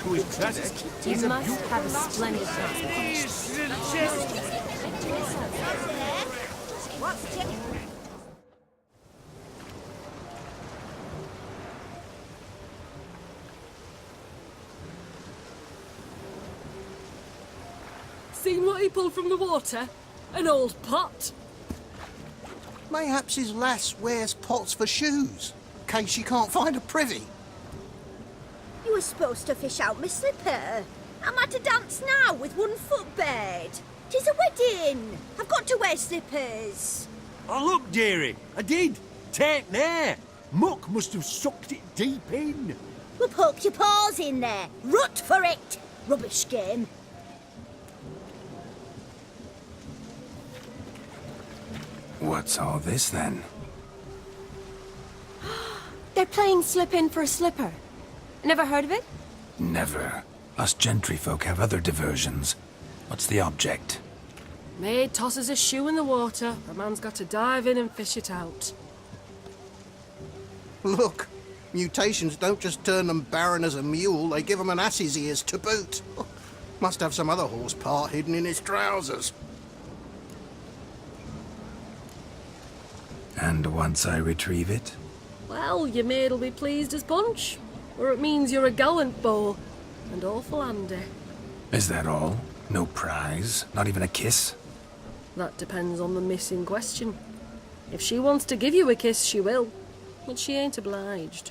You must have a splendid time. Seen what he pulled from the water? An old pot. Mayhaps his lass wears pots for shoes, in case she can't find a privy. You were supposed to fish out my slipper. I'm at a dance now with one foot bared. 'Tis a wedding. I've got to wear slippers. Oh, look, dearie, I did. Take there. Muck must have sucked it deep in. Well, poke your paws in there. Rut for it. Rubbish game. What's all this, then? They're playing slip in for a slipper. Never heard of it? Never. Us gentry folk have other diversions. What's the object? Maid tosses a shoe in the water. The man's got to dive in and fish it out. Look, mutations don't just turn them barren as a mule, they give them an ass's ears to boot. Must have some other horse part hidden in his trousers. And once I retrieve it? Well, your maid'll be pleased as punch. Or it means you're a gallant beau. And awful handy. Is that all? No prize? Not even a kiss? That depends on the miss in question. If she wants to give you a kiss, she will. But she ain't obliged.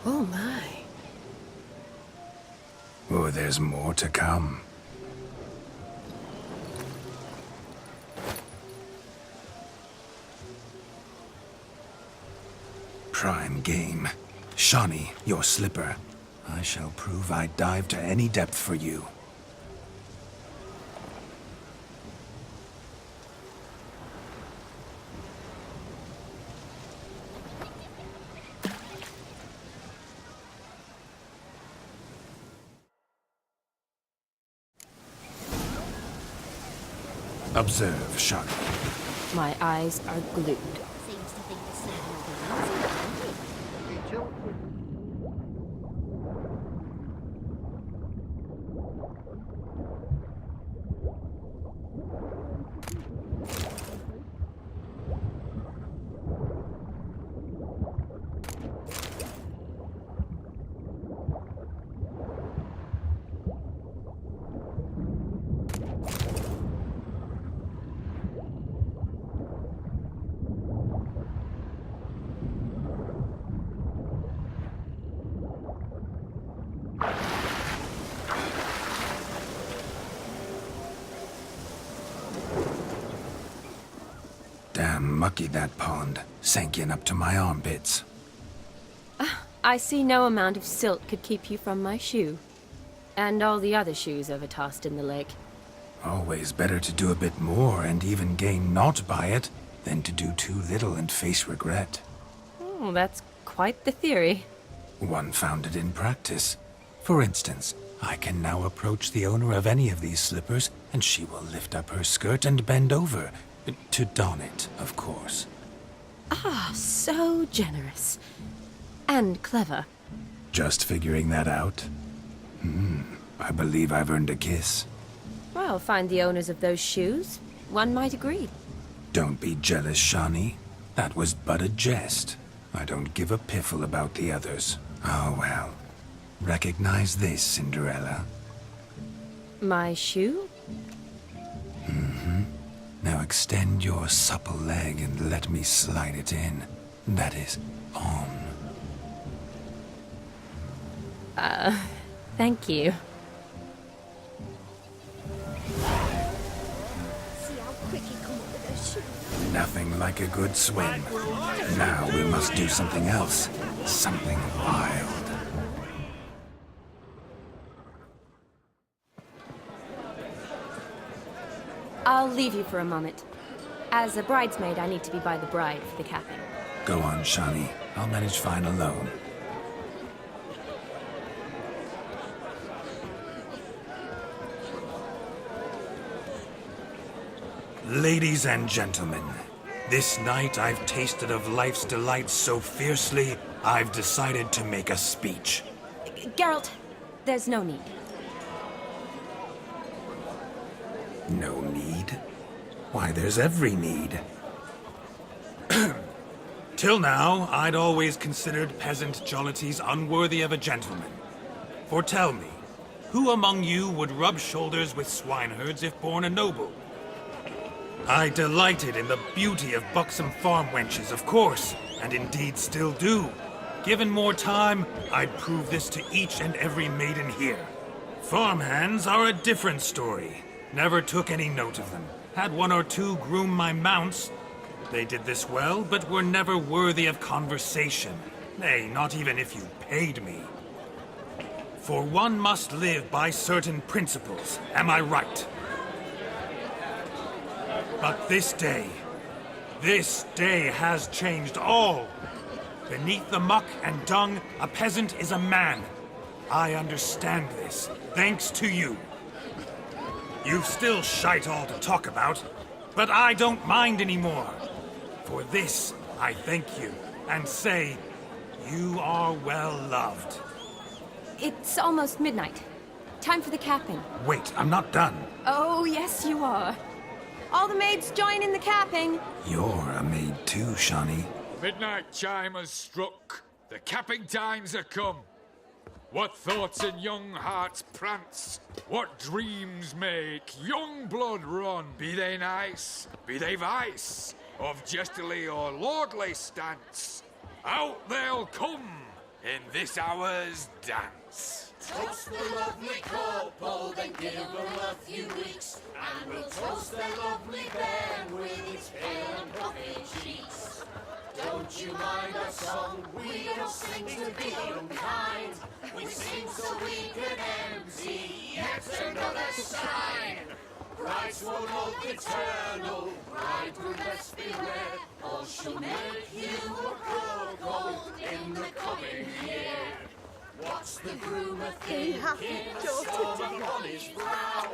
Oh my. Oh, there's more to come. Prime game. Shawnee, your slipper. I shall prove I dive to any depth for you. Observe, Shawnee. My eyes are glued. Seems to think the signal Damn mucky, that pond. Sank in up to my armpits. I see no amount of silt could keep you from my shoe. And all the other shoes overtossed in the lake. Always better to do a bit more and even gain naught by it than to do too little and face regret. Oh, that's quite the theory. One founded in practice. For instance, I can now approach the owner of any of these slippers, and she will lift up her skirt and bend over. To don it, of course. Ah, so generous. And clever. Just figuring that out? I believe I've earned a kiss. Well, find the owners of those shoes. One might agree. Don't be jealous, Shawnee. That was but a jest. I don't give a piffle about the others. Oh well. Recognize this, Cinderella. My shoe? Now extend your supple leg and let me slide it in. That is, on. Thank you. See how quick he come up with those shoes. Nothing like a good swim. Now we must do something else. Something wild. I'll leave you for a moment. As a bridesmaid, I need to be by the bride for the capping. Go on, Shawnee. I'll manage fine alone. Ladies and gentlemen, this night I've tasted of life's delights so fiercely, I've decided to make a speech. Geralt, there's no need. No need? Why, there's every need. Till now, I'd always considered peasant jollities unworthy of a gentleman. For tell me, who among you would rub shoulders with swineherds if born a noble? I delighted in the beauty of buxom farm wenches, of course, and indeed still do. Given more time, I'd prove this to each and every maiden here. Farmhands are a different story. Never took any note of them. Had one or two groom my mounts. They did this well, but were never worthy of conversation. Nay, not even if you paid me. For one must live by certain principles, am I right? But this day has changed all. Beneath the muck and dung, a peasant is a man. I understand this, thanks to you. You've still shite all to talk about, but I don't mind anymore. For this, I thank you, and say, you are well loved. It's almost midnight. Time for the capping. Wait, I'm not done. Oh, yes, you are. All the maids join in the capping. You're a maid too, Shawnee. Midnight chime has struck. The capping times are come. What thoughts in young hearts prance? What dreams make young blood run? Be they nice, be they vice, of jestily or lordly stance, out they'll come in this hour's dance. Toast the lovely couple, then give them a few weeks, and we'll toast their lovely bed with its pale and puffy cheeks. Don't you mind our song? We don't sing to be unkind. We sing so we can empty yet another sign. Bride's one hope eternal, bridegroom best beware, or she'll make you a cuckold in the coming year. What's the groom a thinking? Storm upon his brow.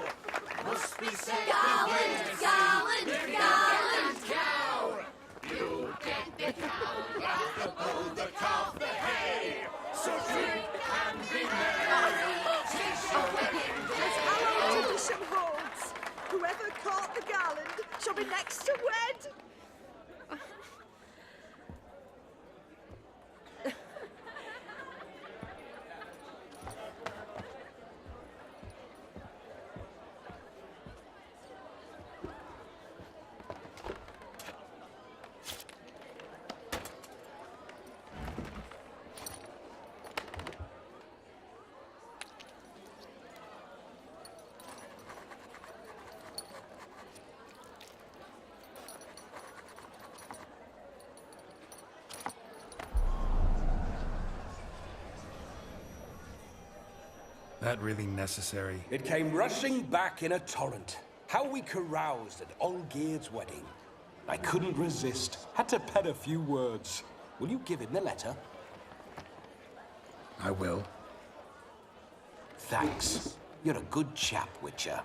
Must be said Garland, Garland, Garland. cow. You get the cow, got the bull, the calf, the hay. So drink and be merry. Tis your wedding As day. our tradition holds, whoever caught the garland shall be next to wed. That really necessary? It came rushing back in a torrent. How we caroused at Olgierd's wedding. I couldn't resist. Had to pen a few words. Will you give him the letter? I will. Thanks. You're a good chap, Witcher.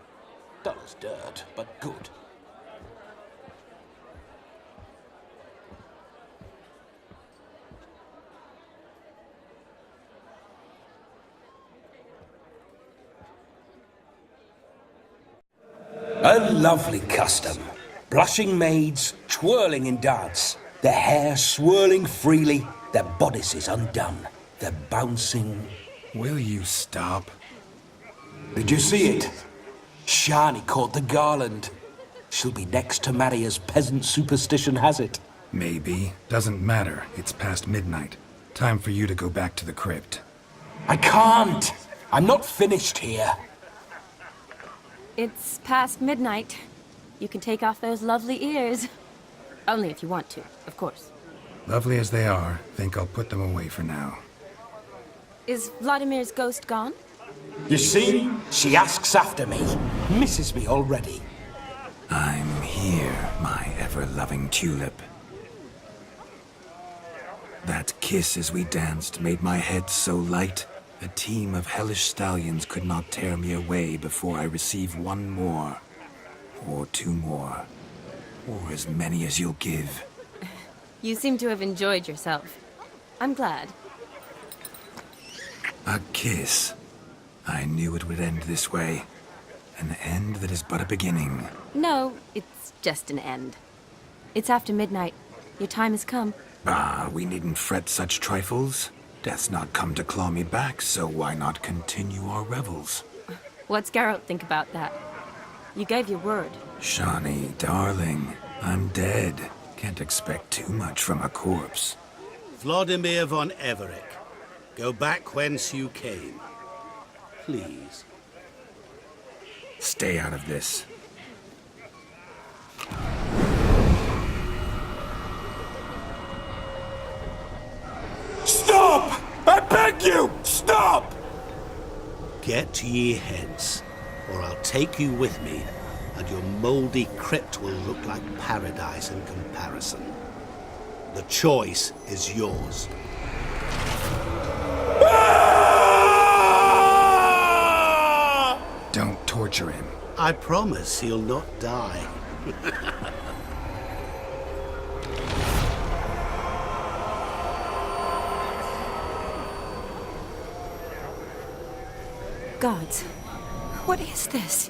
Dull as dirt, but good. A lovely custom. Blushing maids, twirling in dance, their hair swirling freely, their bodices undone, their bouncing... Will you stop? Did you see it? Shani caught the garland. She'll be next to marry as peasant superstition has it. Maybe. Doesn't matter. It's past midnight. Time for you to go back to the crypt. I can't! I'm not finished here. It's past midnight. You can take off those lovely ears. Only if you want to, of course. Lovely as they are, think I'll put them away for now. Is Vladimir's ghost gone? You see? She asks after me. Misses me already. I'm here, my ever-loving tulip. That kiss as we danced made my head so light, a team of hellish stallions could not tear me away before I receive one more, or two more. or as many as you'll give. You seem to have enjoyed yourself. I'm glad. A kiss. I knew it would end this way. An end that is but a beginning. No, it's just an end. It's after midnight. Your time has come. Ah, we needn't fret such trifles. Death's not come to claw me back, so why not continue our revels? What's Geralt think about that? You gave your word. Shani, darling, I'm dead. Can't expect too much from a corpse. Vladimir von Everec, go back whence you came. Please. Stay out of this. Stop! I beg you! Stop! Get ye hence, or I'll take you with me, and your mouldy crypt will look like paradise in comparison. The choice is yours. Don't torture him. I promise he'll not die. Gods, what is this?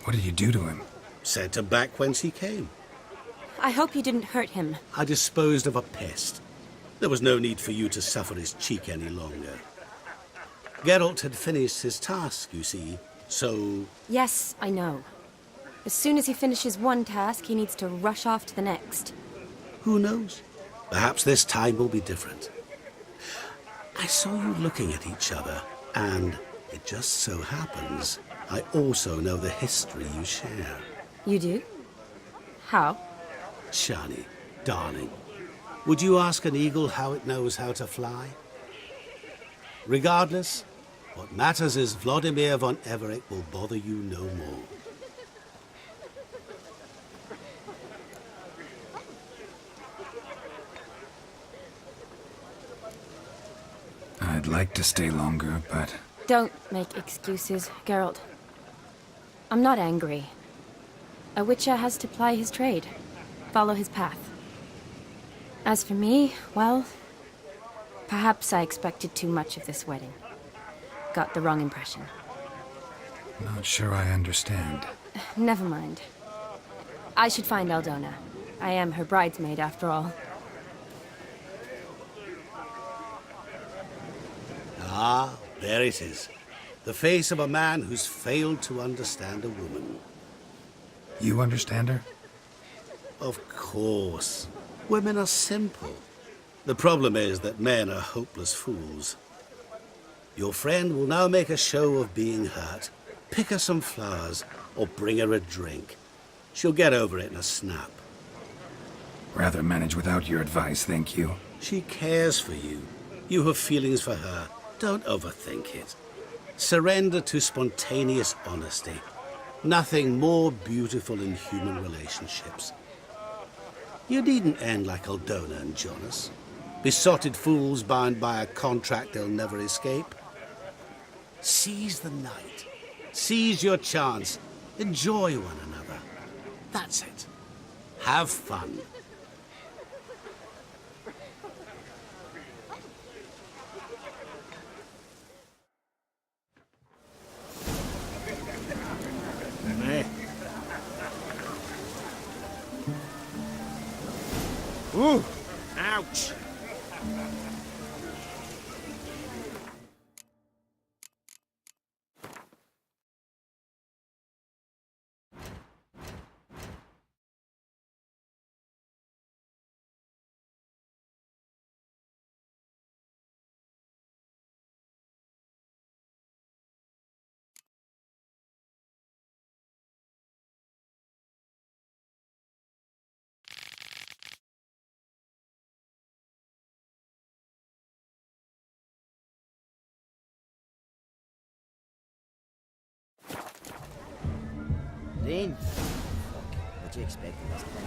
What did you do to him? Sent him back whence he came. I hope you didn't hurt him. I disposed of a pest. There was no need for you to suffer his cheek any longer. Geralt had finished his task, you see, so... Yes, I know. As soon as he finishes one task, he needs to rush off to the next. Who knows? Perhaps this time will be different. I saw you looking at each other, and it just so happens I also know the history you share. You do? How? Shani, darling, would you ask an eagle how it knows how to fly? Regardless, what matters is Vladimir von Everec will bother you no more. I'd like to stay longer, but... Don't make excuses, Geralt. I'm not angry. A Witcher has to ply his trade, follow his path. As for me, well, perhaps I expected too much of this wedding. Got the wrong impression. Not sure I understand. Never mind. I should find Aldona. I am her bridesmaid, after all. Ah, there it is. The face of a man who's failed to understand a woman. You understand her? Of course. Women are simple. The problem is that men are hopeless fools. Your friend will now make a show of being hurt. Pick her some flowers, or bring her a drink. She'll get over it in a snap. Rather manage without your advice, thank you. She cares for you. You have feelings for her. Don't overthink it. Surrender to spontaneous honesty. Nothing more beautiful in human relationships. You needn't end like Aldona and Jonas. Besotted fools bound by a contract they'll never escape. Seize the night. Seize your chance. Enjoy one another. That's it. Have fun. Ooh, ouch. Rain? Fuck. What do you expect in this thing?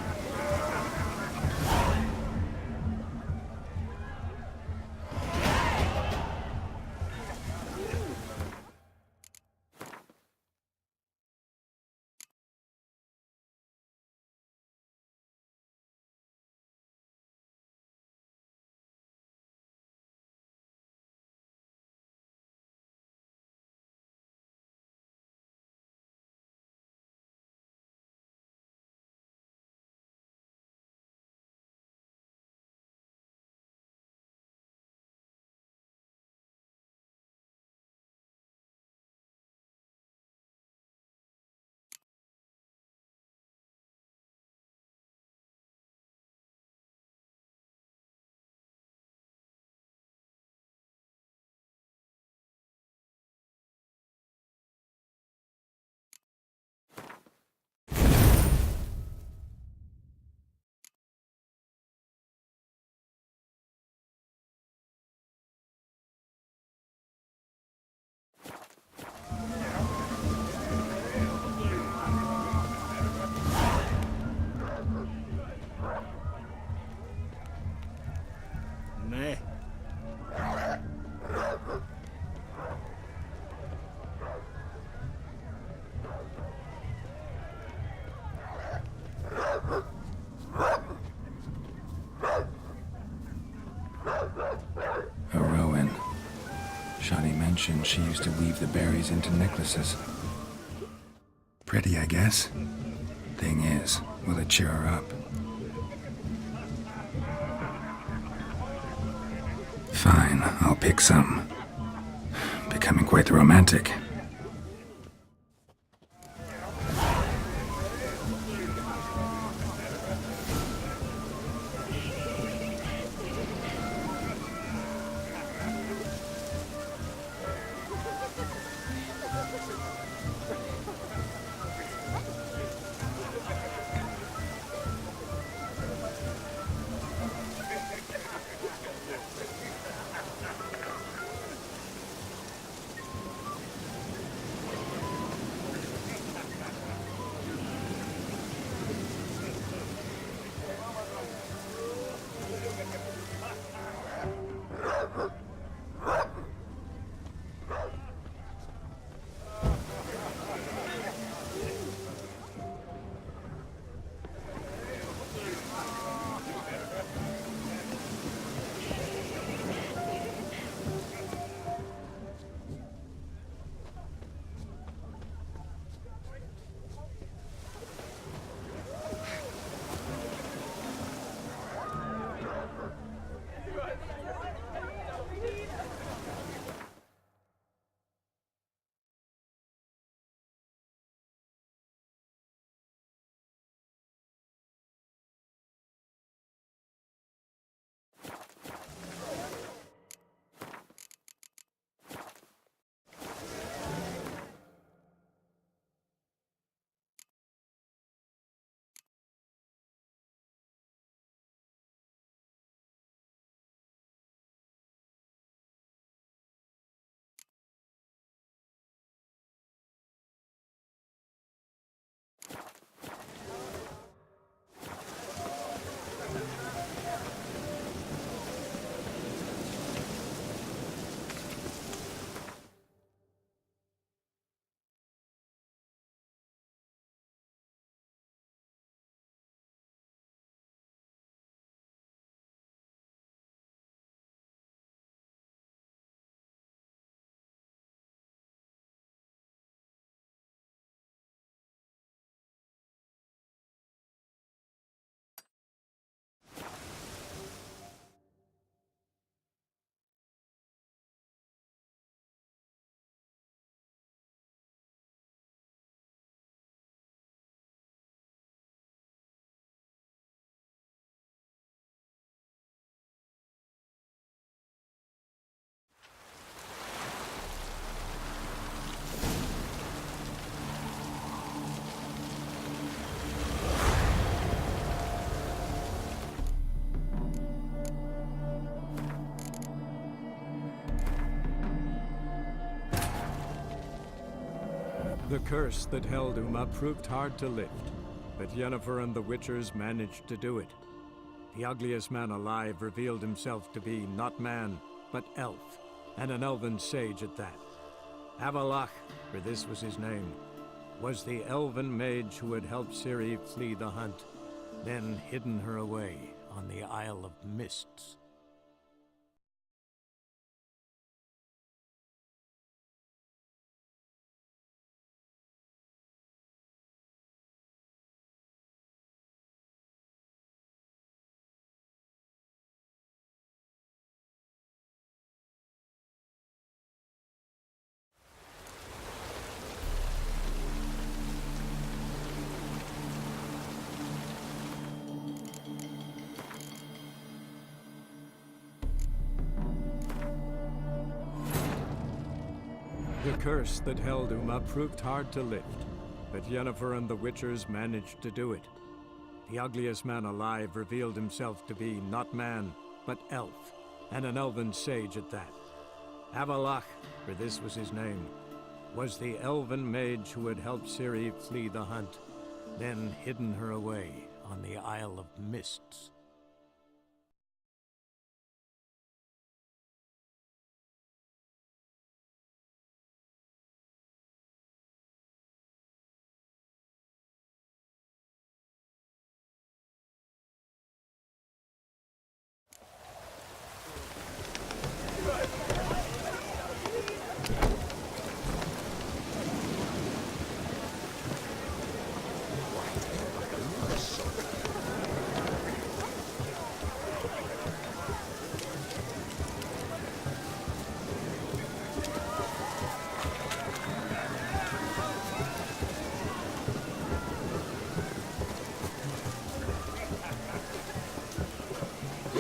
mentioned she used to weave the berries into necklaces. Pretty, I guess. Thing is, will it cheer her up? Fine, I'll pick some. Becoming quite the romantic. The curse that held Uma proved hard to lift, but Yennefer and the Witchers managed to do it. The ugliest man alive revealed himself to be not man, but elf, and an elven sage at that. Avalach, for this was his name, was the elven mage who had helped Ciri flee the hunt, then hidden her away on the Isle of Mists. The curse that held Uma proved hard to lift, but Yennefer and the Witchers managed to do it. The ugliest man alive revealed himself to be not man, but elf, and an elven sage at that. Avalach, for this was his name, was the elven mage who had helped Ciri flee the hunt, then hidden her away on the Isle of Mists.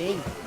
thing.